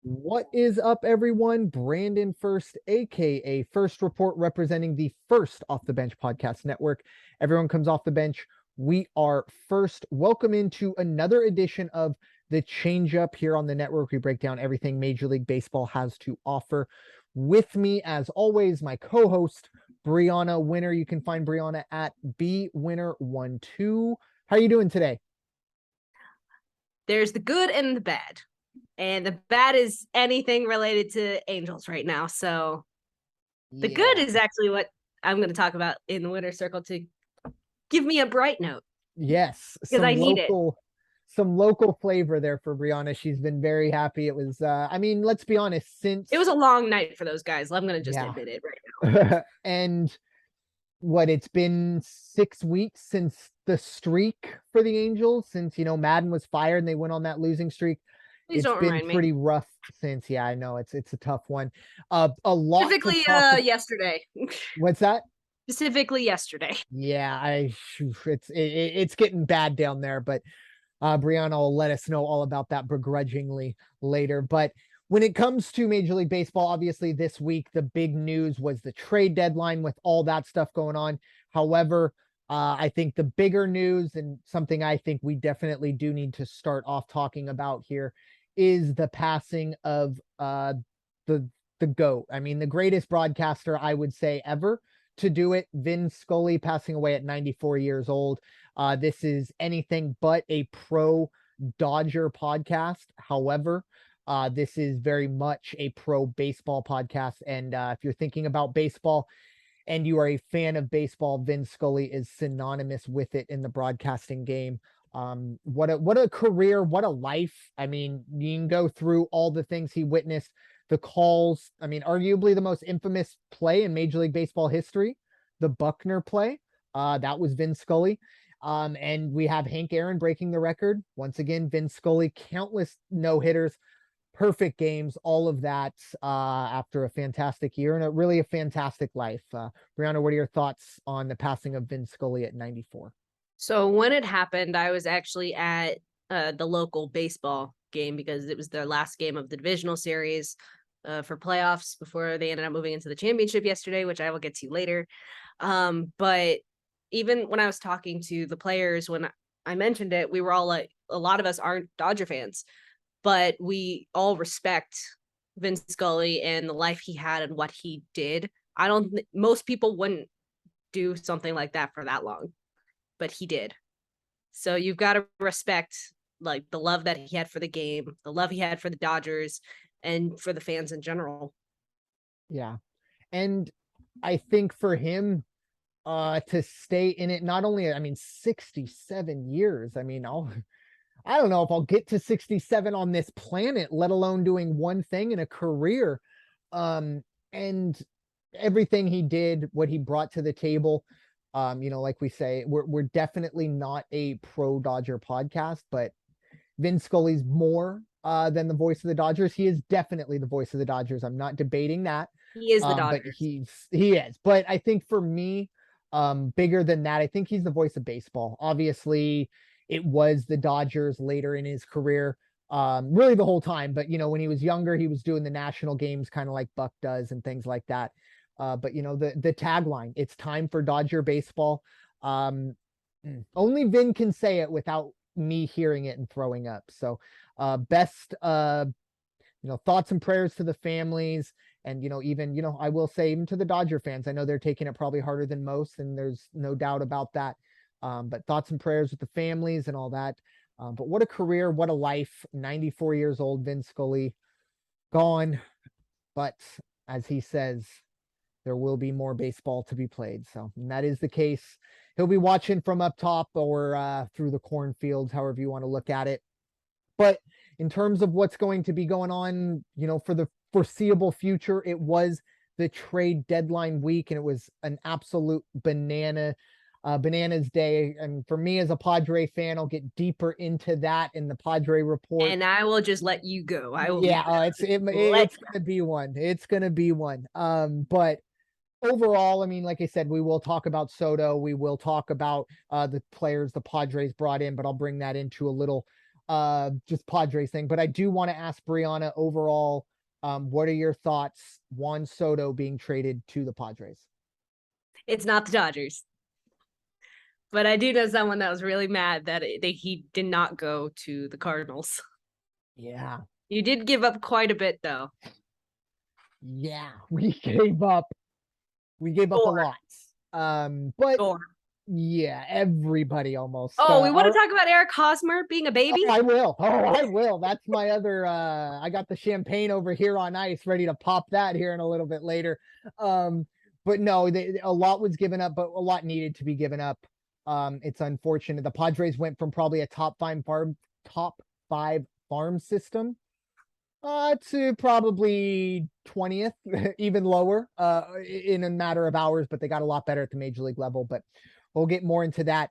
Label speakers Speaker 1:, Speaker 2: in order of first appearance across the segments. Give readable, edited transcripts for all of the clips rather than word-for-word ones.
Speaker 1: What is up, everyone? Brandon First, aka First Report, representing the First Off the Bench Podcast Network. Everyone comes off the bench. We are first. Welcome into another edition of the Changeup here on the network. We break down everything Major League Baseball has to offer. With me, as always, my co-host Bryanna Winner. You can find Bryanna at bwinner12. How are you doing today?
Speaker 2: There's the good and the bad. And the bad is anything related to Angels right now. So the good
Speaker 1: Yeah.
Speaker 2: is actually what I'm going to talk about in the winner circle to give me a bright note
Speaker 1: Yes,
Speaker 2: because I need it.
Speaker 1: some local flavor there for Bryanna. She's been very happy. It was I mean, let's be honest, since
Speaker 2: It was a long night for those guys. I'm going to just
Speaker 1: yeah.
Speaker 2: admit it right
Speaker 1: And what it's been 6 weeks since the streak for the Angels, since Madden was fired and they went on that losing streak.
Speaker 2: now. Please
Speaker 1: It's
Speaker 2: don't
Speaker 1: been
Speaker 2: remind me.
Speaker 1: pretty rough since. Yeah, I know it's a tough one. A lot to
Speaker 2: Specifically
Speaker 1: talk about.
Speaker 2: yesterday.
Speaker 1: What's that?
Speaker 2: Specifically yesterday.
Speaker 1: Yeah, it's getting bad down there, but Bryanna will let us know all about that begrudgingly later. But when it comes to Major League Baseball, obviously this week, the big news was the trade deadline with all that stuff going on. However, I think the bigger news and something I think we definitely do need to start off talking about here is the passing of the the GOAT. I mean, the greatest broadcaster I would say ever to do it. Vin Scully passing away at 94 years old. This is anything but a pro Dodger podcast. However, this is very much a pro baseball podcast. And if you're thinking about baseball and you are a fan of baseball, Vin Scully is synonymous with it in the broadcasting game. What a career, what a life. I mean, you can go through all the things he witnessed, the calls. I mean, arguably the most infamous play in Major League Baseball history, the Buckner play. That was Vin Scully. And we have Hank Aaron breaking the record. Once again, Vin Scully, countless no-hitters, perfect games, all of that after a fantastic year and really a fantastic life. Bryanna, what are your thoughts on the passing of Vin Scully at 94?
Speaker 2: So when it happened, I was actually at the local baseball game because it was their last game of the divisional series for playoffs before they ended up moving into the championship yesterday, which I will get to later. But even when I was talking to the players, when I mentioned it, we were all like, a lot of us aren't Dodger fans, but we all respect Vince Scully and the life he had and what he did. Most people wouldn't do something like that for that long, but he did. So you've got to respect like the love that he had for the game, the love he had for the Dodgers and for the fans in general.
Speaker 1: Yeah. And I think for him to stay in it, not only, I mean, 67 years. I mean, I don't know if I'll get to 67 on this planet, let alone doing one thing in a career. And everything he did, what he brought to the table. Like we say, we're definitely not a pro Dodger podcast, but Vin Scully's more than the voice of the Dodgers. He is definitely the voice of the Dodgers. I'm not debating that.
Speaker 2: He is the
Speaker 1: But
Speaker 2: Dodgers.
Speaker 1: he is. But I think for me, bigger than that, I think he's the voice of baseball. Obviously, it was the Dodgers later in his career, really the whole time. But when he was younger, he was doing the national games, kind of like Buck does, and things like that. But the tagline, it's time for Dodger baseball. Only Vin can say it without me hearing it and throwing up. So best thoughts and prayers to the families. And even I will say, even to the Dodger fans, I know they're taking it probably harder than most, and there's no doubt about that. But thoughts and prayers with the families and all that. But what a career, what a life. 94 years old, Vin Scully gone. But as he says, there will be more baseball to be played. So that is the case. He'll be watching from up top or through the cornfields, however you want to look at it. But in terms of what's going to be going on, for the foreseeable future, it was the trade deadline week, and it was an absolute bananas day. And for me as a Padre fan, I'll get deeper into that in the Padre report.
Speaker 2: And I will just let you go.
Speaker 1: It's gonna be one. It's gonna be one. But overall, I mean, like I said, we will talk about Soto. We will talk about the players the Padres brought in, but I'll bring that into a little just Padres thing. But I do want to ask Bryanna overall, what are your thoughts Juan Soto being traded to the Padres?
Speaker 2: It's not the Dodgers. But I do know someone that was really mad that he did not go to the Cardinals.
Speaker 1: Yeah.
Speaker 2: You did give up quite a bit, though.
Speaker 1: Yeah, we gave up a lot. But
Speaker 2: Sure.
Speaker 1: yeah, everybody almost.
Speaker 2: Oh, we want to talk about Eric Hosmer being a baby?
Speaker 1: Oh, I will. Oh, I will. That's my other I got the champagne over here on ice ready to pop that here in a little bit later. But no, a lot was given up, but a lot needed to be given up. It's unfortunate. The Padres went from probably a top five farm system to probably 20th, even lower, in a matter of hours, but they got a lot better at the major league level. But we'll get more into that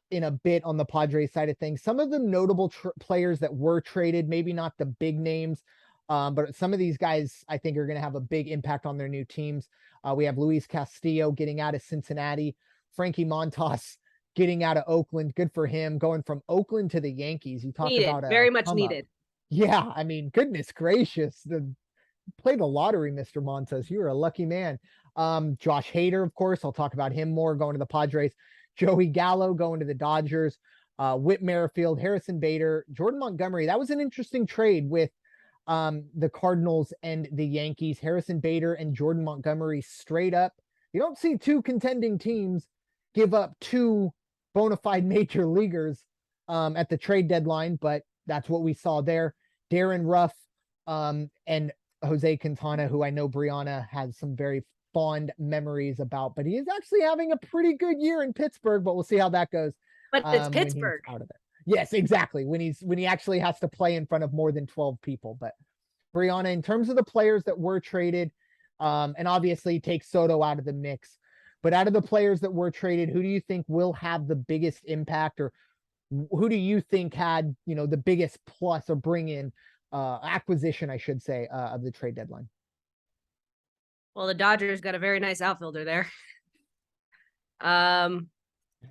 Speaker 1: in a bit on the Padres side of things. Some of the notable players that were traded, maybe not the big names, but some of these guys I think are going to have a big impact on their new teams. We have Luis Castillo getting out of Cincinnati, Frankie Montas getting out of Oakland. Good for him, going from Oakland to the Yankees. You talk about
Speaker 2: very much needed.
Speaker 1: Yeah, I mean, goodness gracious, play the lottery, Mr. Montes. You're a lucky man. Josh Hader, of course, I'll talk about him more, going to the Padres. Joey Gallo going to the Dodgers. Whit Merrifield, Harrison Bader, Jordan Montgomery. That was an interesting trade with the Cardinals and the Yankees. Harrison Bader and Jordan Montgomery straight up. You don't see two contending teams give up two bona fide major leaguers at the trade deadline, but that's what we saw there. Darren Ruff and Jose Quintana, who I know Bryanna has some very fond memories about, but he is actually having a pretty good year in Pittsburgh, but we'll see how that goes.
Speaker 2: But it's Pittsburgh.
Speaker 1: Out of it. Yes, exactly. When he actually has to play in front of more than 12 people. But Bryanna, in terms of the players that were traded, and obviously take Soto out of the mix, but out of the players that were traded, who do you think will have the biggest impact, or who do you think had, the biggest plus or bring in acquisition, I should say, of the trade deadline?
Speaker 2: Well, the Dodgers got a very nice outfielder there. I'm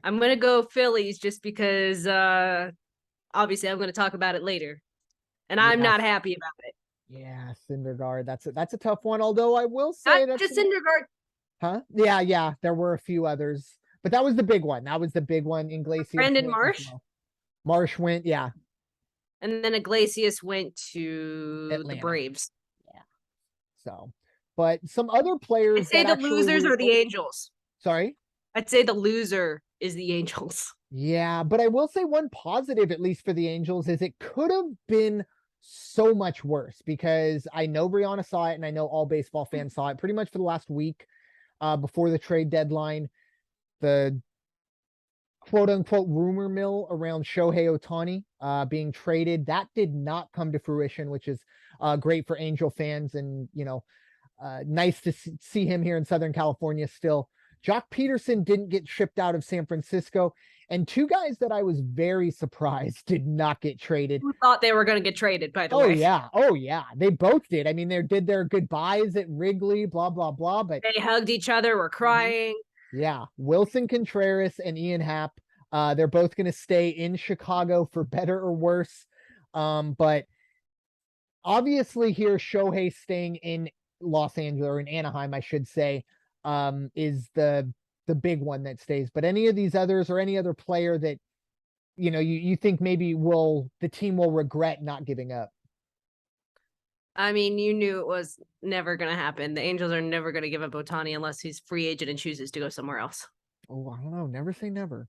Speaker 2: going to go Phillies just because obviously I'm going to talk about it later. And I'm not happy about it.
Speaker 1: Yeah, Syndergaard. That's a tough one, although I will say
Speaker 2: that's just Syndergaard.
Speaker 1: Huh? Yeah. There were a few others, but that was the big one. That was the big one. Iglesias.
Speaker 2: Brandon Marsh?
Speaker 1: Well. Marsh went, yeah.
Speaker 2: And then Iglesias went to
Speaker 1: Atlanta.
Speaker 2: The Braves.
Speaker 1: Yeah. So, but some other players.
Speaker 2: I'd say the losers are the Angels.
Speaker 1: Sorry?
Speaker 2: I'd say the loser is the Angels.
Speaker 1: Yeah, but I will say one positive, at least for the Angels, is it could have been so much worse, because I know Bryanna saw it and I know all baseball fans saw it pretty much for the last week before the trade deadline. The quote unquote rumor mill around Shohei Ohtani being traded, that did not come to fruition, which is great for Angel fans, and nice to see him here in Southern California still. Jock Peterson didn't get shipped out of San Francisco, and two guys that I was very surprised did not get traded.
Speaker 2: Who thought they were going to get traded, by the way?
Speaker 1: Oh yeah, they both did. I mean, they did their goodbyes at Wrigley, blah blah blah, but
Speaker 2: they hugged each other, were crying.
Speaker 1: Yeah, Wilson Contreras and Ian Happ. They're both going to stay in Chicago for better or worse. But obviously here, Shohei staying in Los Angeles, or in Anaheim, I should say, is the big one that stays. But any of these others, or any other player that, you think maybe the team will regret not giving up?
Speaker 2: I mean, you knew it was never going to happen. The Angels are never going to give up Ohtani unless he's free agent and chooses to go somewhere else.
Speaker 1: Oh, I don't know. Never say never.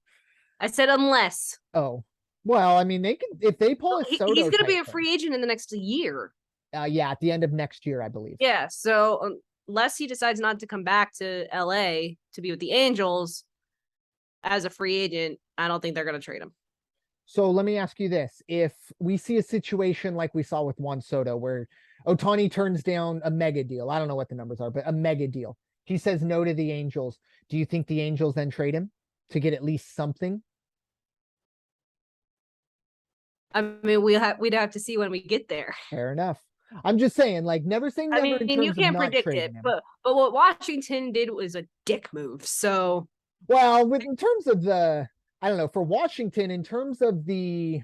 Speaker 2: I said unless.
Speaker 1: Oh, well, I mean, they can, if they pull a Soto.
Speaker 2: He's going to be a free agent in the next year.
Speaker 1: Yeah, at the end of next year, I believe.
Speaker 2: Yeah, so unless he decides not to come back to LA to be with the Angels as a free agent, I don't think they're going to trade him.
Speaker 1: So let me ask you this. If we see a situation like we saw with Juan Soto, where Ohtani turns down a mega deal, I don't know what the numbers are, but a mega deal, he says no to the Angels. Do you think the Angels then trade him to get at least something?
Speaker 2: I mean, we'd have to see when we get there.
Speaker 1: Fair enough. I'm just saying, like, never saying never.
Speaker 2: I mean, you can't predict it, but what Washington did was a dick move. So,
Speaker 1: well, in terms of I don't know, for Washington, in terms of the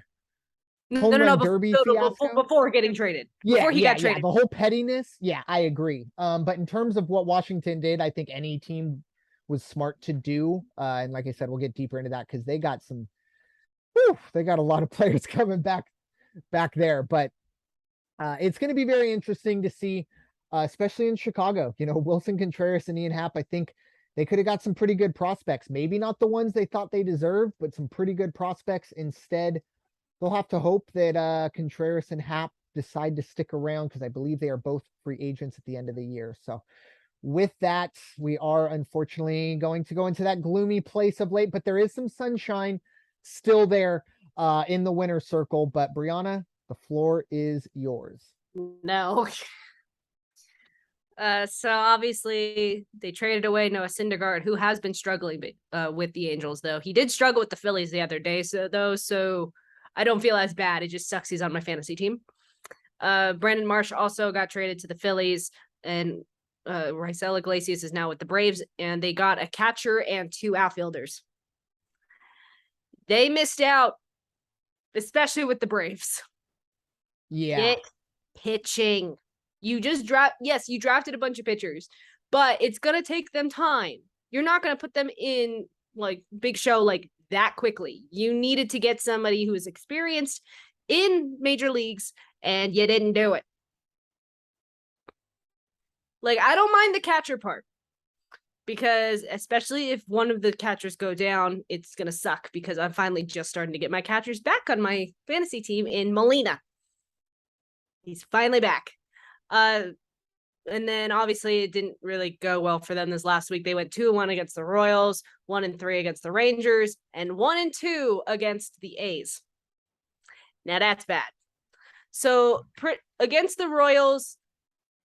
Speaker 2: No,
Speaker 1: home
Speaker 2: no, no,
Speaker 1: run
Speaker 2: before,
Speaker 1: derby
Speaker 2: no, no, before,
Speaker 1: fiasco.
Speaker 2: before getting traded.
Speaker 1: Yeah,
Speaker 2: Before he
Speaker 1: yeah,
Speaker 2: got
Speaker 1: yeah.
Speaker 2: traded.
Speaker 1: The whole pettiness. Yeah, I agree. But in terms of what Washington did, I think any team was smart to do. And like I said, we'll get deeper into that because they got they got a lot of players coming back there. But it's going to be very interesting to see, especially in Chicago. Wilson Contreras and Ian Happ. I think they could have got some pretty good prospects. Maybe not the ones they thought they deserved, but some pretty good prospects. Instead, they'll have to hope that Contreras and Happ decide to stick around because I believe they are both free agents at the end of the year. So with that, we are unfortunately going to go into that gloomy place of late, but there is some sunshine still there in the winner's circle. But Bryanna, the floor is yours.
Speaker 2: No. So obviously they traded away Noah Syndergaard, who has been struggling with the Angels, though. He did struggle with the Phillies the other day, so I don't feel as bad. It just sucks he's on my fantasy team. Brandon Marsh also got traded to the Phillies, and Raisel Iglesias is now with the Braves, and they got a catcher and 2 outfielders. They missed out, especially with the Braves.
Speaker 1: Yeah.
Speaker 2: Get pitching. You drafted a bunch of pitchers, but it's going to take them time. You're not going to put them in like big show like that quickly. You needed to get somebody who is experienced in major leagues, and you didn't do it. Like, I don't mind the catcher part because especially if one of the catchers go down, it's going to suck because I'm finally just starting to get my catchers back on my fantasy team in Molina. He's finally back. And then obviously it didn't really go well for them this last week. They went 2-1 against the Royals, 1-3 against the Rangers, and 1-2 against the A's. Now that's bad. So against the Royals,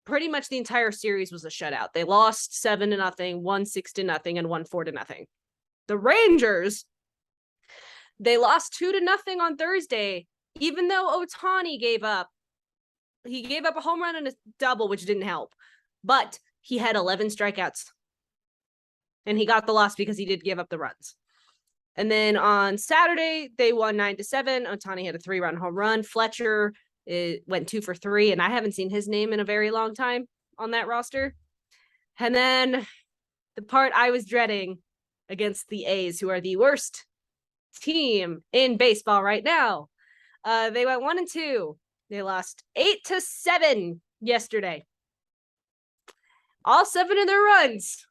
Speaker 2: pretty much the entire series was a shutout. They lost 7-0, won 6-0, and won 4-0. The Rangers, they lost 2-0 on Thursday, even though Ohtani gave up. He gave up a home run and a double, which didn't help. But he had 11 strikeouts. And he got the loss because he did give up the runs. And then on Saturday, they won 9-7. Ohtani had a 3-run home run. Fletcher went 2 for 3, and I haven't seen his name in a very long time on that roster. And then the part I was dreading against the A's, who are the worst team in baseball right now. They went 1-2. They lost 8-7 yesterday. All 7 of their runs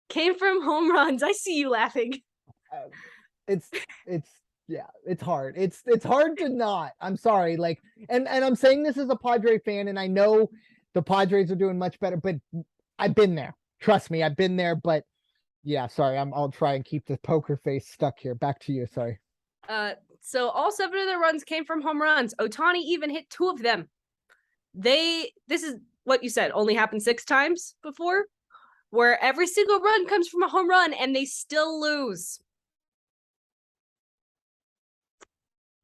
Speaker 2: came from home runs. I see you laughing.
Speaker 1: It's hard. It's hard to not. I'm sorry. Like, and I'm saying this as a Padre fan, and I know the Padres are doing much better, but I've been there. Trust me, I've been there. But yeah, sorry. I'll try and keep the poker face stuck here. Back to you. Sorry.
Speaker 2: So all 7 of their runs came from home runs. Ohtani even hit 2 of them. This is what you said, only happened 6 times before, where every single run comes from a home run and they still lose.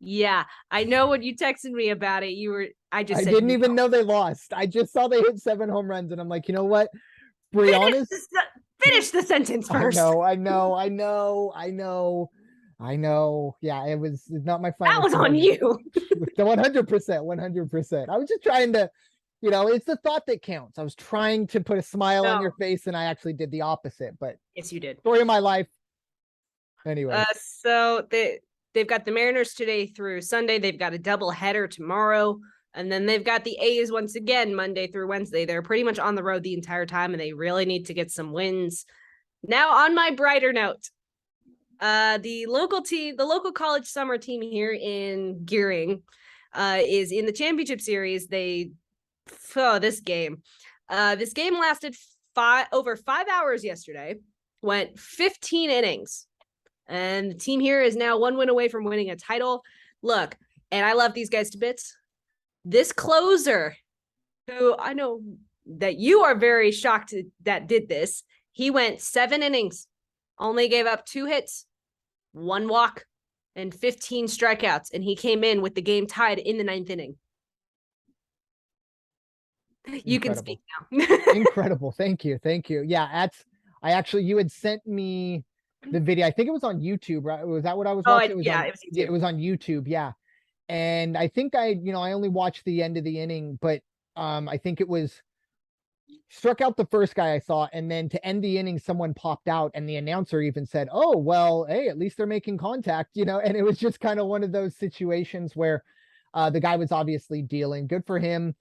Speaker 2: Yeah, I know when you texted me about it, I
Speaker 1: didn't even know they lost. I just saw they hit 7 home runs, and I'm like, you know what? Bryanna's
Speaker 2: finish the sentence first.
Speaker 1: I know. Yeah, it was not my final.
Speaker 2: That was on you.
Speaker 1: 100%. I was just trying to, it's the thought that counts. I was trying to put a smile on your face, and I actually did the opposite. But
Speaker 2: yes, you did.
Speaker 1: Story of my life. Anyway.
Speaker 2: So they've got the Mariners today through Sunday. They've got a double header tomorrow. And then they've got the A's once again, Monday through Wednesday. They're pretty much on the road the entire time, and they really need to get some wins. Now, on my brighter note, the local college summer team here in Gearing is in the championship series. This game lasted over 5 hours yesterday, went 15 innings. And the team here is now 1 win away from winning a title. Look, and I love these guys to bits. This closer, who I know that you are very shocked that did this, he went 7 innings, only gave up 2 hits, 1 walk, and 15 strikeouts, and he came in with the game tied in the 9th inning. You can speak now.
Speaker 1: Incredible. Thank you. Yeah, you had sent me the video. I think it was on YouTube, right? Was that what I was watching?
Speaker 2: It was YouTube.
Speaker 1: It was on YouTube. Yeah. And I think I only watched the end of the inning, but I think it was struck out the first guy I saw, and then to end the inning, someone popped out, and the announcer even said, "Oh, well, hey, at least they're making contact," and it was just kind of one of those situations where the guy was obviously dealing. Good for him.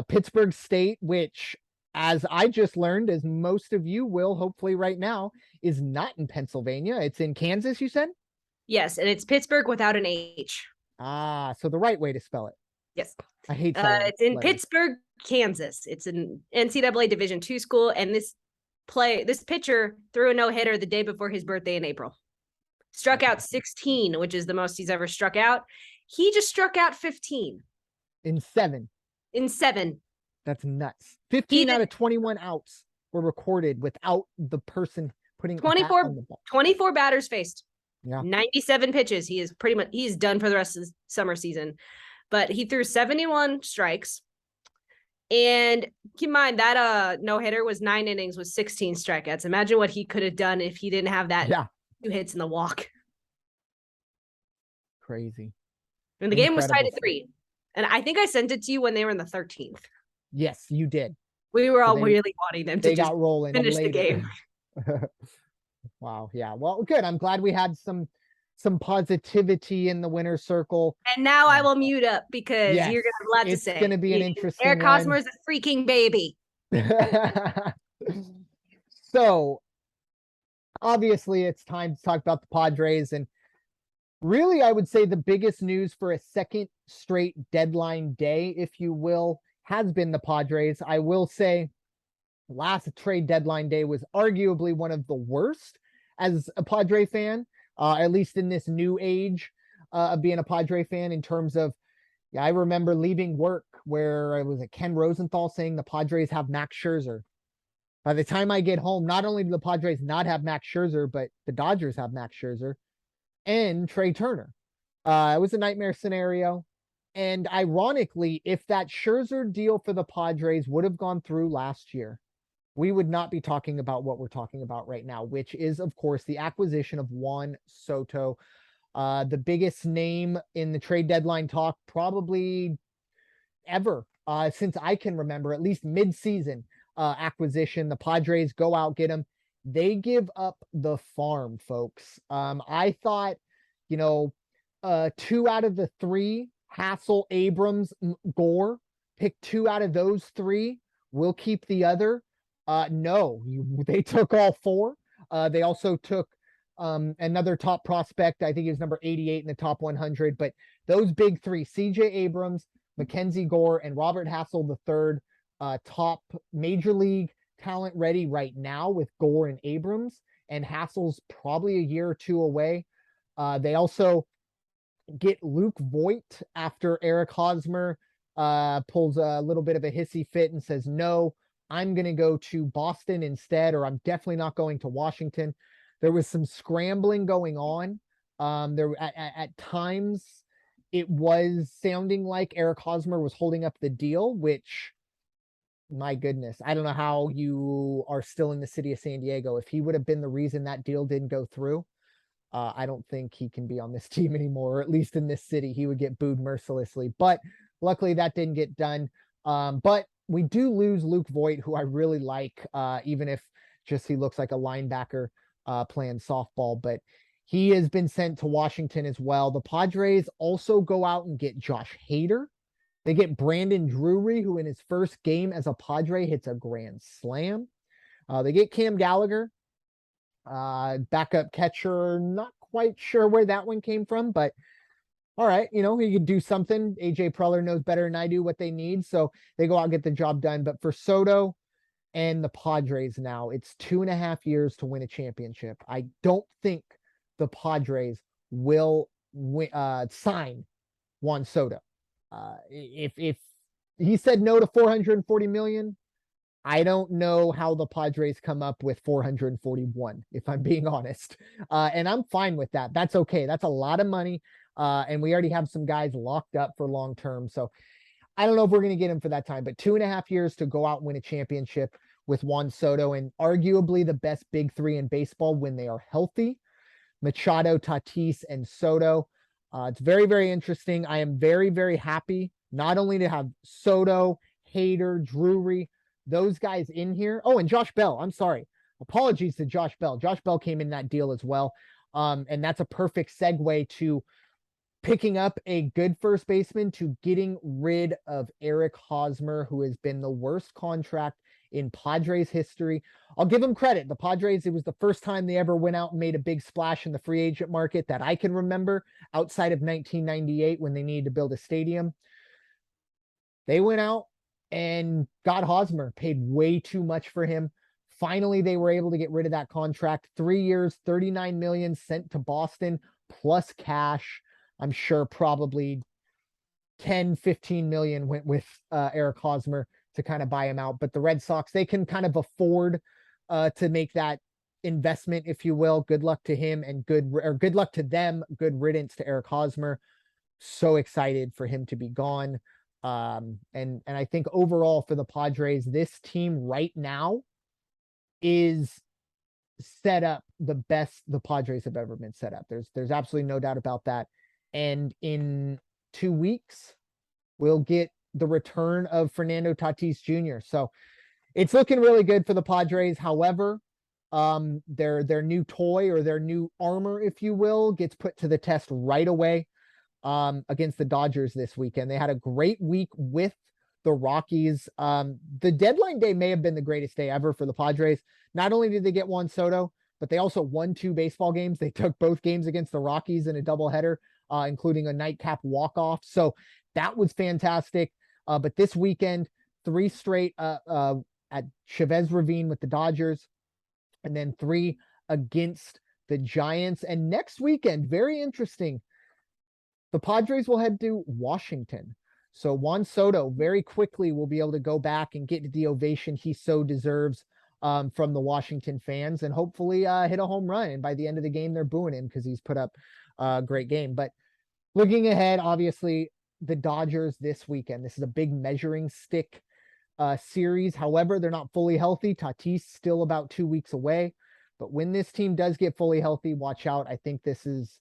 Speaker 1: Pittsburgh State, which, as I just learned, as most of you will hopefully right now, is not in Pennsylvania. It's in Kansas, you said?
Speaker 2: Yes, and it's Pittsburgh without an H.
Speaker 1: Ah, so the right way to spell it.
Speaker 2: Yes.
Speaker 1: I hate silent
Speaker 2: It's in
Speaker 1: letters.
Speaker 2: Pittsburgh, Kansas. It's an NCAA Division II school, and this pitcher threw a no-hitter the day before his birthday in April. Struck out 16, which is the most he's ever struck out. He just struck out 15.
Speaker 1: In 7.
Speaker 2: In 7.
Speaker 1: That's nuts. 15 out of 21 outs were recorded without the person putting
Speaker 2: 24
Speaker 1: on the ball.
Speaker 2: 24 batters faced.
Speaker 1: Yeah.
Speaker 2: 97 pitches. He's done for the rest of the summer season. But he threw 71 strikes. And keep in mind that no-hitter was 9 innings with 16 strikeouts. Imagine what he could have done if he didn't have that 2 hits in the walk.
Speaker 1: Crazy.
Speaker 2: And the game was tied at 3. And I think I sent it to you when they were in the 13th.
Speaker 1: Yes, you did.
Speaker 2: We were all really wanting them to just
Speaker 1: got rolling
Speaker 2: finish the game.
Speaker 1: Wow. Yeah. Well, good. I'm glad we had some positivity in the winner's circle.
Speaker 2: And now I will mute up because you're gonna have a lot to say.
Speaker 1: It's gonna be an interesting
Speaker 2: Eric Hosmer is a freaking baby.
Speaker 1: So obviously it's time to talk about the Padres, and really I would say the biggest news for a second straight deadline day, if you will, has been the Padres. I will say last trade deadline day was arguably one of the worst as a Padre fan, at least in this new age of being a Padre fan, in terms of, I remember leaving work where I was at Ken Rosenthal saying the Padres have Max Scherzer. By the time I get home, not only do the Padres not have Max Scherzer, but the Dodgers have Max Scherzer and Trey Turner. It was a nightmare scenario. And ironically, if that Scherzer deal for the Padres would have gone through last year, we would not be talking about what we're talking about right now, which is, of course, the acquisition of Juan Soto, the biggest name in the trade deadline talk probably ever, since I can remember, at least mid-season acquisition. The Padres go out, get him. They give up the farm, folks. I thought, 2 out of the 3, Hassel, Abrams, Gore, pick 2 out of those 3. We'll keep the other. No, they took all 4. They also took another top prospect. I think he was number 88 in the top 100. But those big 3, CJ Abrams, Mackenzie Gore, and Robert Hassel III, top major league talent ready right now with Gore and Abrams. And Hassel's probably a year or 2 away. They also get Luke Voigt after Eric Hosmer pulls a little bit of a hissy fit and says, no, I'm going to go to Boston instead, or I'm definitely not going to Washington. There was some scrambling going on. There at times it was sounding like Eric Hosmer was holding up the deal, which, my goodness, I don't know how you are still in the city of San Diego. If he would have been the reason that deal didn't go through, I don't think he can be on this team anymore, or at least in this city. He would get booed mercilessly. But luckily that didn't get done. But we do lose Luke Voigt, who I really like, even if just he looks like a linebacker playing softball. But he has been sent to Washington as well. The Padres also go out and get Josh Hader. They get Brandon Drury, who in his first game as a Padre hits a grand slam. They get Cam Gallagher, backup catcher. Not quite sure where that one came from, but all right, he could do something. AJ Preller knows better than I do what they need, so they go out and get the job done. But for Soto and the Padres now, it's 2.5 years to win a championship. I don't think the Padres will sign Juan Soto. If he said no to 440 million, I don't know how the Padres come up with 441, if I'm being honest. And I'm fine with that. That's okay. That's a lot of money. And we already have some guys locked up for long term. So I don't know if we're going to get him for that time, but 2.5 years to go out and win a championship with Juan Soto, and arguably the best big 3 in baseball when they are healthy. Machado, Tatis, and Soto. It's very, very interesting. I am very, very happy not only to have Soto, Hader, Drury, those guys in here. Oh, and Josh Bell. I'm sorry. Apologies to Josh Bell. Josh Bell came in that deal as well. And that's a perfect segue to picking up a good first baseman to getting rid of Eric Hosmer, who has been the worst contract in Padres history. I'll give them credit. The Padres, it was the first time they ever went out and made a big splash in the free agent market that I can remember outside of 1998 when they needed to build a stadium. They went out and got Hosmer, paid way too much for him. Finally, they were able to get rid of that contract. 3 years, 39 million sent to Boston plus cash. I'm sure probably 10, 15 million went with Eric Hosmer to kind of buy him out. But the Red Sox, they can kind of afford to make that investment, if you will. Good luck to him and good luck to them. Good riddance to Eric Hosmer. So excited for him to be gone. And I think overall for the Padres, this team right now is set up the best the Padres have ever been set up. There's absolutely no doubt about that. And in 2 weeks, we'll get the return of Fernando Tatis Jr. So it's looking really good for the Padres. However, their new toy or their new armor, if you will, gets put to the test right away against the Dodgers this weekend. They had a great week with the Rockies. The deadline day may have been the greatest day ever for the Padres. Not only did they get Juan Soto, but they also won 2 baseball games. They took both games against the Rockies in a doubleheader, including a nightcap walk-off. So that was fantastic. But this weekend, 3 straight at Chavez Ravine with the Dodgers, and then 3 against the Giants. And next weekend, very interesting, the Padres will head to Washington. So Juan Soto very quickly will be able to go back and get the ovation he so deserves from the Washington fans, and hopefully hit a home run. And by the end of the game, they're booing him because he's put up a great game. But looking ahead, obviously, the Dodgers this weekend. This is a big measuring stick series. However, they're not fully healthy. Tatis still about 2 weeks away. But when this team does get fully healthy, watch out. I think this is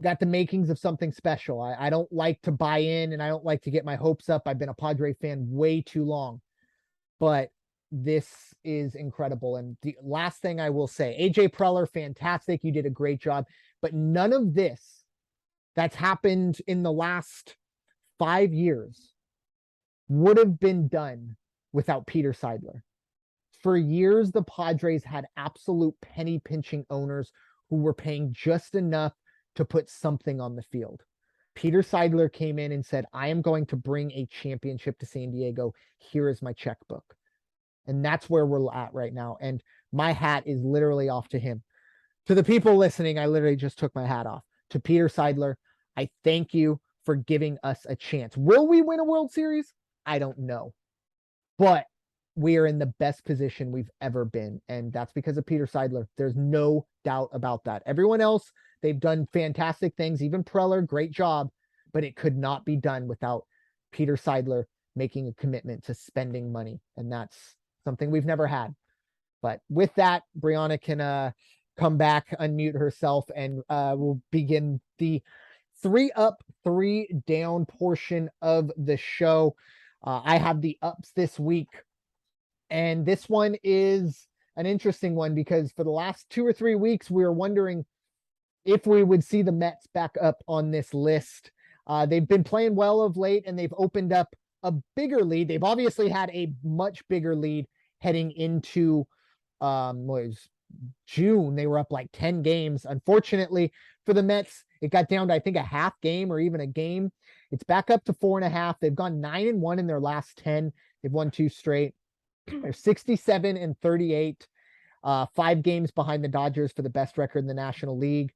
Speaker 1: got the makings of something special. I don't like to buy in and I don't like to get my hopes up. I've been a Padre fan way too long, but this is incredible. And the last thing I will say, AJ Preller, fantastic. You did a great job, but none of this that's happened in the last 5 years would have been done without Peter Seidler. For years, the Padres had absolute penny pinching owners who were paying just enough to put something on the field. Peter Seidler came in and said, I am going to bring a championship to San Diego. Here is my checkbook. And that's where we're at right now. And my hat is literally off to him. To the people listening, I literally just took my hat off. To Peter Seidler, I thank you for giving us a chance. Will we win a World Series? I don't know. But we are in the best position we've ever been. And that's because of Peter Seidler. There's no doubt about that. Everyone else, they've done fantastic things. Even Preller, great job. But it could not be done without Peter Seidler making a commitment to spending money. And that's something we've never had. But with that, Bryanna can come back, unmute herself, and we'll begin the 3 up, 3 down portion of the show. I have the ups this week. And this one is an interesting one because for the last 2 or 3 weeks, we were wondering if we would see the Mets back up on this list. They've been playing well of late and they've opened up a bigger lead. They've obviously had a much bigger lead heading into June. They were up like 10 games. Unfortunately for the Mets, it got down to, I think, a half game or even a game. It's back up to 4.5. They've gone 9-1 in their last 10. They've won 2 straight. They're 67-38, 5 games behind the Dodgers for the best record in the National League.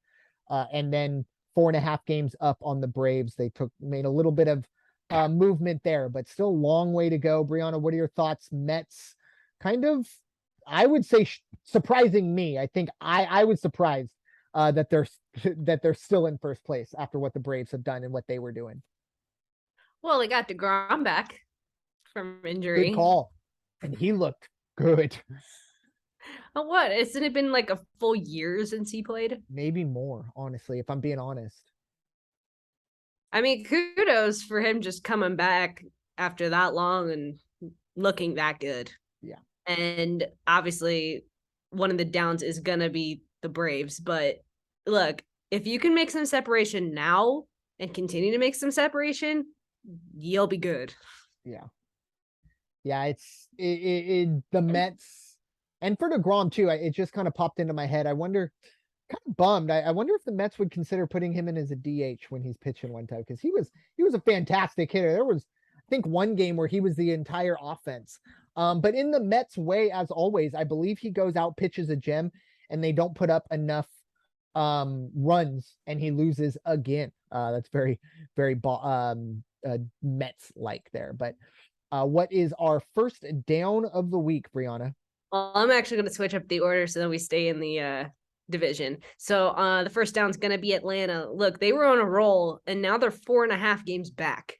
Speaker 1: And then 4.5 games up on the Braves. They made a little bit of movement there, but still a long way to go. Bryanna, what are your thoughts? Mets kind of, I would say, surprising me. I think I was surprised that they're still in first place after what the Braves have done and what they were doing.
Speaker 2: Well, they got DeGrom back from injury.
Speaker 1: Good call. And he looked good.
Speaker 2: Oh, what? Isn't it been like a full year since he played?
Speaker 1: Maybe more, honestly, if I'm being honest.
Speaker 2: I mean, kudos for him just coming back after that long and looking that good.
Speaker 1: Yeah.
Speaker 2: And obviously, one of the downs is going to be the Braves. But look, if you can make some separation now and continue to make some separation, you'll be good.
Speaker 1: Yeah. Yeah, the Mets and for DeGrom too. It just kind of popped into my head. I wonder, kind of bummed. I wonder if the Mets would consider putting him in as a DH when he's pitching one time because he was a fantastic hitter. There was, I think, one game where he was the entire offense. But in the Mets way, as always, I believe he goes out, pitches a gem, and they don't put up enough runs, and he loses again. That's very, very Mets like there. But what is our first down of the week, Bryanna?
Speaker 2: Well, I'm actually going to switch up the order so that we stay in the division. So the first down's going to be Atlanta. Look, they were on a roll, and now they're 4.5 games back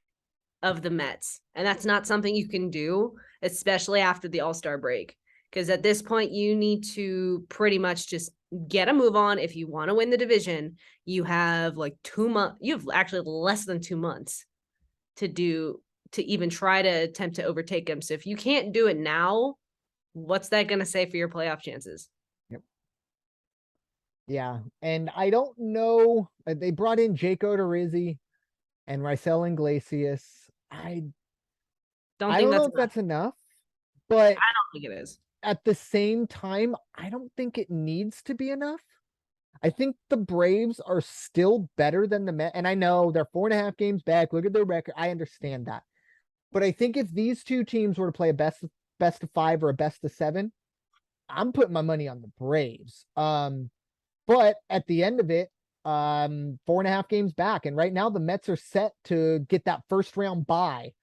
Speaker 2: of the Mets. And that's not something you can do, especially after the All-Star break. Because at this point, you need to pretty much just get a move on. If you want to win the division, you have like 2 months. You have actually less than 2 months to even try to attempt to overtake them. So if you can't do it now, what's that going to say for your playoff chances?
Speaker 1: Yep. Yeah, and I don't know. They brought in Jake Odorizzi and Raisel Iglesias.
Speaker 2: Don't
Speaker 1: I
Speaker 2: think
Speaker 1: don't know
Speaker 2: that's
Speaker 1: if
Speaker 2: enough.
Speaker 1: that's enough, but
Speaker 2: I don't think it is.
Speaker 1: at the same time, I don't think it needs to be enough. I think the Braves are still better than the Mets, and I know they're 4.5 games back. Look at their record. I understand that, but I think if these two teams were to play a best of 5 or a best of 7, I'm putting my money on the Braves. But at the end of it, 4.5 games back, and right now the Mets are set to get that first round bye.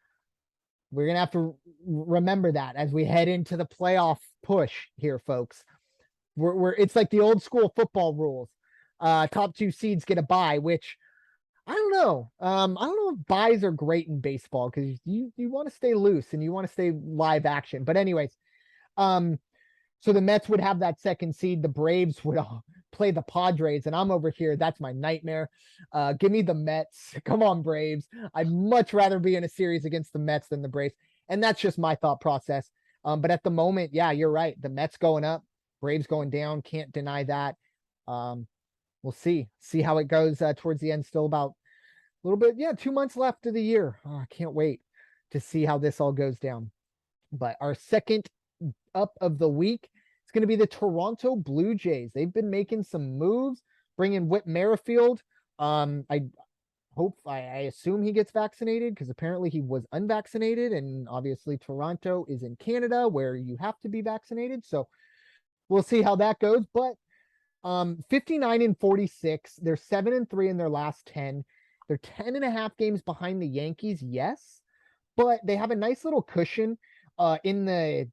Speaker 1: We're gonna have to remember that as we head into the playoff push here, folks. It's like the old school football rules. Top 2 seeds get a bye, which I don't know. I don't know if buys are great in baseball because you want to stay loose and you want to stay live action. But anyways, so the Mets would have that second seed. The Braves would play the Padres, and I'm over here. That's my nightmare. Give me the Mets. Come on, Braves. I'd much rather be in a series against the Mets than the Braves. And that's just my thought process. But at the moment, yeah, you're right. The Mets going up, Braves going down. Can't deny that. We'll see how it goes towards the end. Still about a little bit, yeah, 2 months left of the year. Oh, I can't wait to see how this all goes down. But our second up of the week, it's going to be the Toronto Blue Jays. They've been making some moves, bringing Whit Merrifield. I assume he gets vaccinated because apparently he was unvaccinated, and obviously Toronto is in Canada where you have to be vaccinated. So we'll see how that goes. But 59-46. They're 7-3 in their last 10. They're 10.5 games behind the Yankees, yes, but they have a nice little cushion in the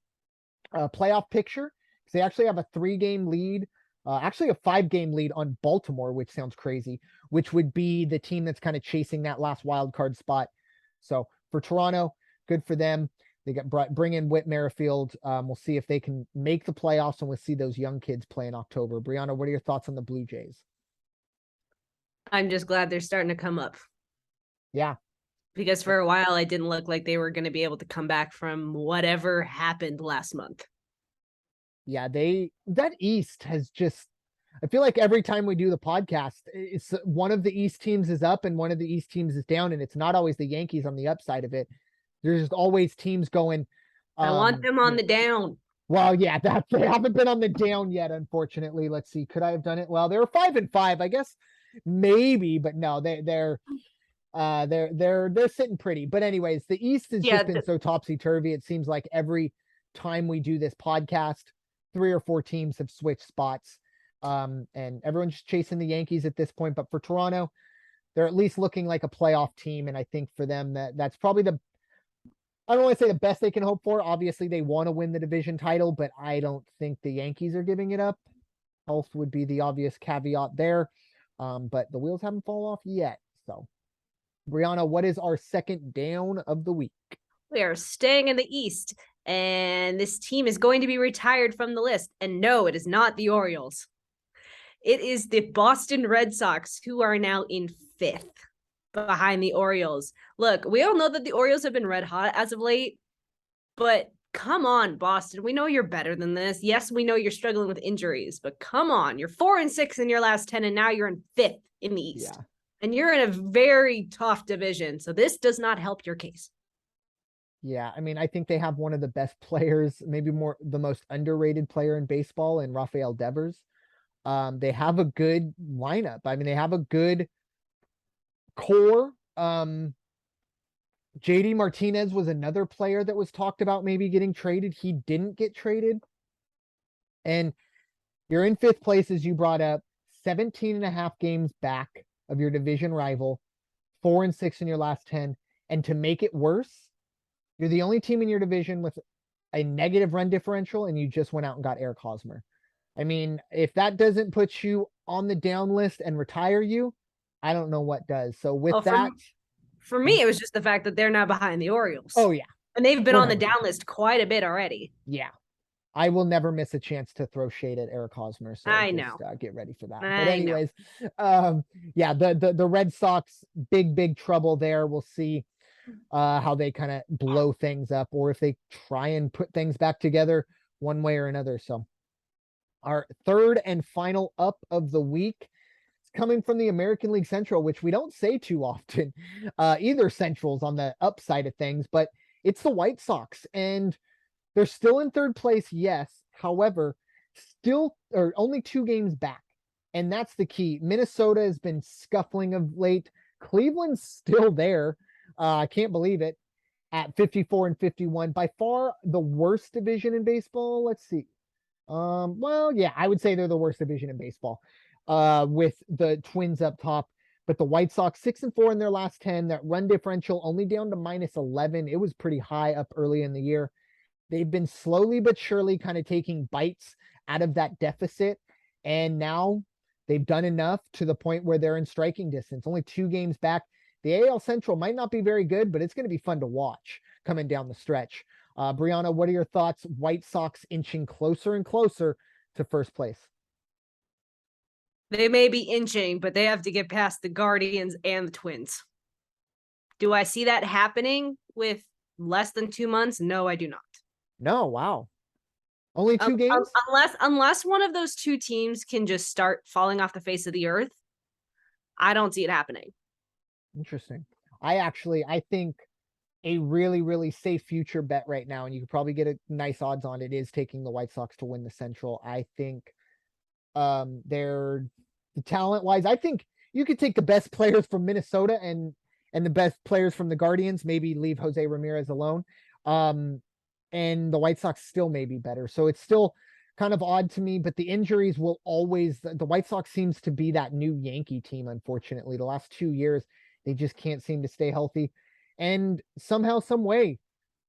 Speaker 1: playoff picture because they actually have a 3-game lead, actually a 5-game lead on Baltimore, which sounds crazy, which would be the team that's kind of chasing that last wild card spot. So for Toronto, good for them. They bring in Whit Merrifield. We'll see if they can make the playoffs, and we'll see those young kids play in October. Bryanna, what are your thoughts on the Blue Jays?
Speaker 2: I'm just glad they're starting to come up.
Speaker 1: Yeah.
Speaker 2: Because for a while, it didn't look like they were going to be able to come back from whatever happened last month.
Speaker 1: Yeah, that East has just, I feel like every time we do the podcast, it's one of the East teams is up and one of the East teams is down, and it's not always the Yankees on the upside of it. There's just always teams going.
Speaker 2: I want them on the down.
Speaker 1: Well, yeah, they haven't been on the down yet, unfortunately. Let's see. Could I have done it? Well, they were 5-5, I guess. Maybe, but no, they're sitting pretty. But anyways, the East has just been so topsy-turvy. It seems like every time we do this podcast, 3 or 4 teams have switched spots. And everyone's just chasing the Yankees at this point. But for Toronto, they're at least looking like a playoff team. And I think for them that's probably I don't want to say the best they can hope for. Obviously, they want to win the division title, but I don't think the Yankees are giving it up. Health would be the obvious caveat there. But the wheels haven't fallen off yet. So, Bryanna, what is our second down of the week?
Speaker 2: We are staying in the East. And this team is going to be retired from the list. And no, it is not the Orioles. It is the Boston Red Sox, who are now in 5th behind the Orioles. Look, we all know that the Orioles have been red hot as of late, but come on, Boston. We know you're better than this. Yes, we know you're struggling with injuries, but come on. You're 4-6 in your last 10, and now you're in 5th in the East.
Speaker 1: Yeah.
Speaker 2: And you're in a very tough division. So this does not help your case.
Speaker 1: Yeah, I mean, I think they have one of the best players, maybe the most underrated player in baseball, in Rafael Devers. They have a good lineup. I mean, they have a good core. JD Martinez was another player that was talked about maybe getting traded. He didn't get traded. And you're in 5th place, as you brought up, 17 and a half games back of your division rival, 4-6 in your last 10. And to make it worse, you're the only team in your division with a negative run differential, and you just went out and got Eric Hosmer. I mean, if that doesn't put you on the down list and retire you, I don't know what does. So with that,
Speaker 2: for me, it was just the fact that they're now behind the Orioles.
Speaker 1: Oh yeah.
Speaker 2: And they've been on the down list quite a bit already.
Speaker 1: Yeah. I will never miss a chance to throw shade at Eric Hosmer. So
Speaker 2: I know.
Speaker 1: Get ready for that. But anyways, yeah, the Red Sox, big trouble there. We'll see how they kind of blow things up, or if they try and put things back together one way or another. So our third and final up of the week is coming from the American League Central, which we don't say too often. Either Central's on the upside of things, but it's the White Sox, and they're still in 3rd place. Yes. However, still or only 2 games back. And that's the key. Minnesota has been scuffling of late. Cleveland's still there. I can't believe it, at 54 and 51. By far the worst division in baseball. Let's see. Well, yeah, I would say they're the worst division in baseball, with the Twins up top. But the White Sox 6-4 in their last 10. That run differential only down to -11. It was pretty high up early in the year. They've been slowly but surely kind of taking bites out of that deficit. And now they've done enough to the point where they're in striking distance, only 2 games back. The AL Central might not be very good, but it's going to be fun to watch coming down the stretch. Bryanna, what are your thoughts? White Sox inching closer and closer to 1st place.
Speaker 2: They may be inching, but they have to get past the Guardians and the Twins. Do I see that happening with less than 2 months? No, I do not.
Speaker 1: No, wow. Only 2 games?
Speaker 2: Unless one of those 2 teams can just start falling off the face of the earth, I don't see it happening.
Speaker 1: Interesting. I think a really safe future bet right now, and you could probably get a nice odds on it, is taking the White Sox to win the Central. I think they're the talent wise, I think you could take the best players from Minnesota and the best players from the Guardians, maybe leave Jose Ramirez alone. And the White Sox still may be better. So it's still kind of odd to me, but the injuries will always, the White Sox seems to be that new Yankee team. Unfortunately, the last 2 years, they just can't seem to stay healthy. And somehow, some way,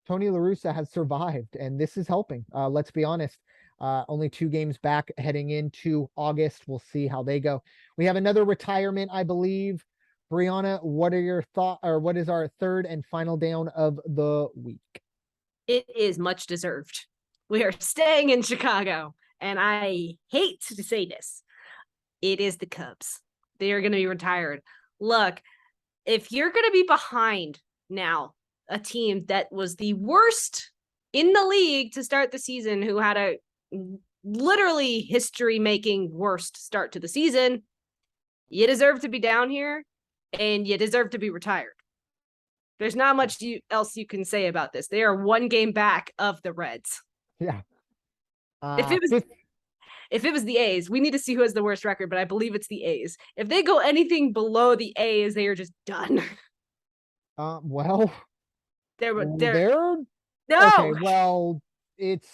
Speaker 1: Tony La Russa has survived, and this is helping. Let's be honest. Only 2 games back heading into August. We'll see how they go. We have another retirement, I believe. Bryanna, what are your thoughts, or what is our third and final down of the week?
Speaker 2: It is much deserved. We are staying in Chicago, and I hate to say this. It is the Cubs. They are going to be retired. Look, if you're going to be behind now a team that was the worst in the league to start the season, who had a literally history-making worst start to the season, you deserve to be down here, and you deserve to be retired. There's not much else you can say about this. They are 1 game back of the Reds.
Speaker 1: Yeah.
Speaker 2: If it was the A's, we need to see who has the worst record, but I believe it's the A's. If they go anything below the A's, they are just done.
Speaker 1: Well,
Speaker 2: they're
Speaker 1: no. Okay, well, it's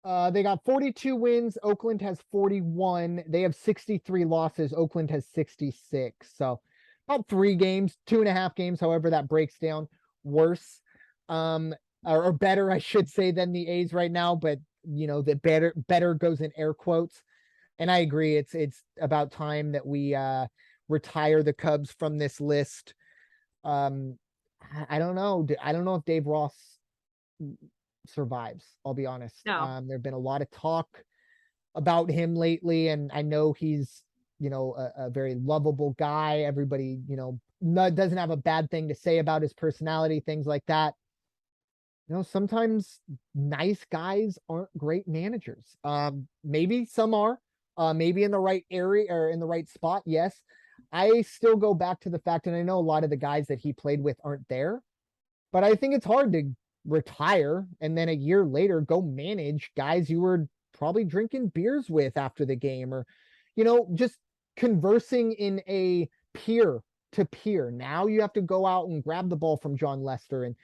Speaker 1: they got 42 wins. Oakland has 41. They have 63 losses. Oakland has 66. So about 3 games, 2.5 games, however that breaks down, worse, or better, I should say, than the A's right now. But the better goes in air quotes. And I agree. It's about time that we retire the Cubs from this list. I don't know. I don't know if Dave Ross survives. I'll be honest.
Speaker 2: No.
Speaker 1: There've been a lot of talk about him lately, and I know he's, a very lovable guy. Everybody, doesn't have a bad thing to say about his personality, things like that. Sometimes nice guys aren't great managers. Maybe some are, maybe in the right area or in the right spot. Yes. I still go back to the fact, and I know a lot of the guys that he played with aren't there, but I think it's hard to retire and then a year later go manage guys you were probably drinking beers with after the game, or, just conversing in a peer to peer. Now you have to go out and grab the ball from John Lester and,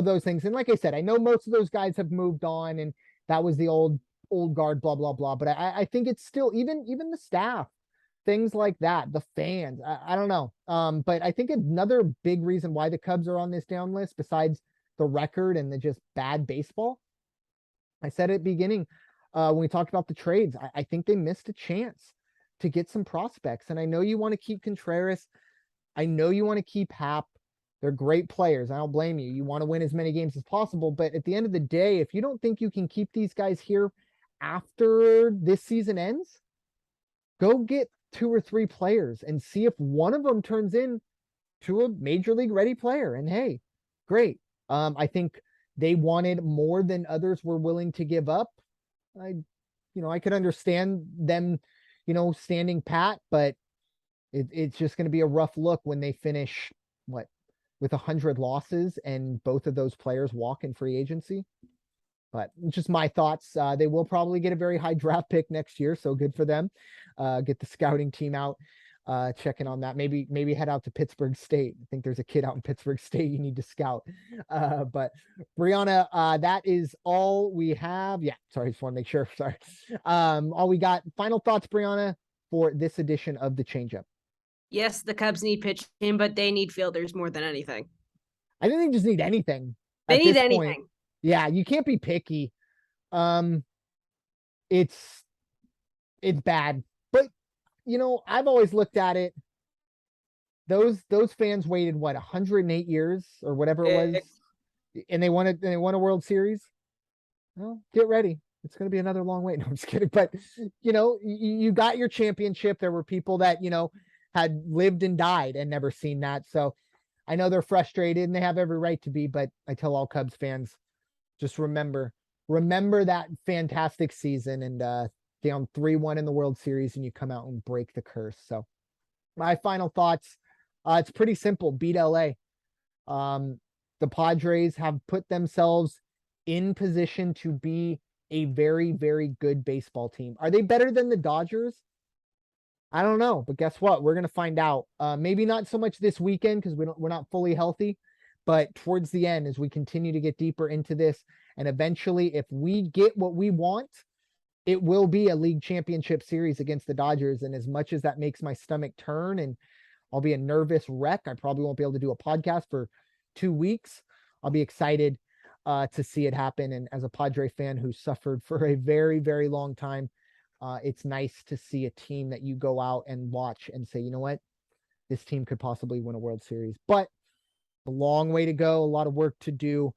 Speaker 1: those things. And like I said, I know most of those guys have moved on and that was the old guard, blah, blah, blah. But I think it's still even the staff, things like that, the fans. I don't know. But I think another big reason why the Cubs are on this down list, besides the record and the just bad baseball, I said at the beginning, when we talked about the trades, I think they missed a chance to get some prospects. And I know you want to keep Contreras. I know you want to keep Happ. They're great players. I don't blame you. You want to win as many games as possible. But at the end of the day, if you don't think you can keep these guys here after this season ends, go get 2 or 3 players and see if one of them turns in to a major league ready player. And hey, great. I think they wanted more than others were willing to give up. I could understand them, standing pat, but it's just going to be a rough look when they finish with 100 losses and both of those players walk in free agency. But just my thoughts. They will probably get a very high draft pick next year, so good for them. Get the scouting team out, checking on that. Maybe head out to Pittsburgh State. I think there's a kid out in Pittsburgh State you need to scout. But Bryanna, that is all we have. Yeah, sorry, just want to make sure. Sorry. All we got. Final thoughts, Bryanna, for this edition of the Changeup.
Speaker 2: Yes, the Cubs need pitching, but they need fielders more than anything.
Speaker 1: I think they just need anything.
Speaker 2: They
Speaker 1: at
Speaker 2: need
Speaker 1: this
Speaker 2: anything.
Speaker 1: Point. Yeah, you can't be picky. It's bad. But I've always looked at it. Those fans waited 108 years or whatever it was, and they won a World Series. Well, get ready. It's going to be another long wait. No, I'm just kidding. But you got your championship. There were people that had lived and died and never seen that. So I know they're frustrated and they have every right to be. But I tell all Cubs fans, just remember that fantastic season and down 3-1 in the World Series and you come out and break the curse. So my final thoughts, it's pretty simple. Beat LA. The Padres have put themselves in position to be a very, very good baseball team. Are they better than the Dodgers? I don't know, but guess what? We're going to find out. Maybe not so much this weekend because we're not fully healthy, but towards the end, as we continue to get deeper into this, and eventually, if we get what we want, it will be a league championship series against the Dodgers. And as much as that makes my stomach turn and I'll be a nervous wreck, I probably won't be able to do a podcast for 2 weeks. I'll be excited to see it happen. And as a Padre fan who suffered for a very, very long time, it's nice to see a team that you go out and watch and say, you know what, this team could possibly win a World Series. But a long way to go, a lot of work to do.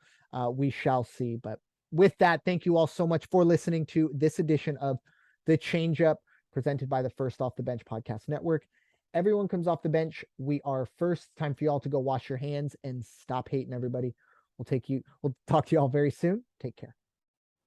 Speaker 1: We shall see. But with that, thank you all so much for listening to this edition of the Changeup presented by the First Off the Bench Podcast Network. Everyone comes off the bench. We are first. Time for y'all to go wash your hands and stop hating everybody. We'll talk to you all very soon. Take care.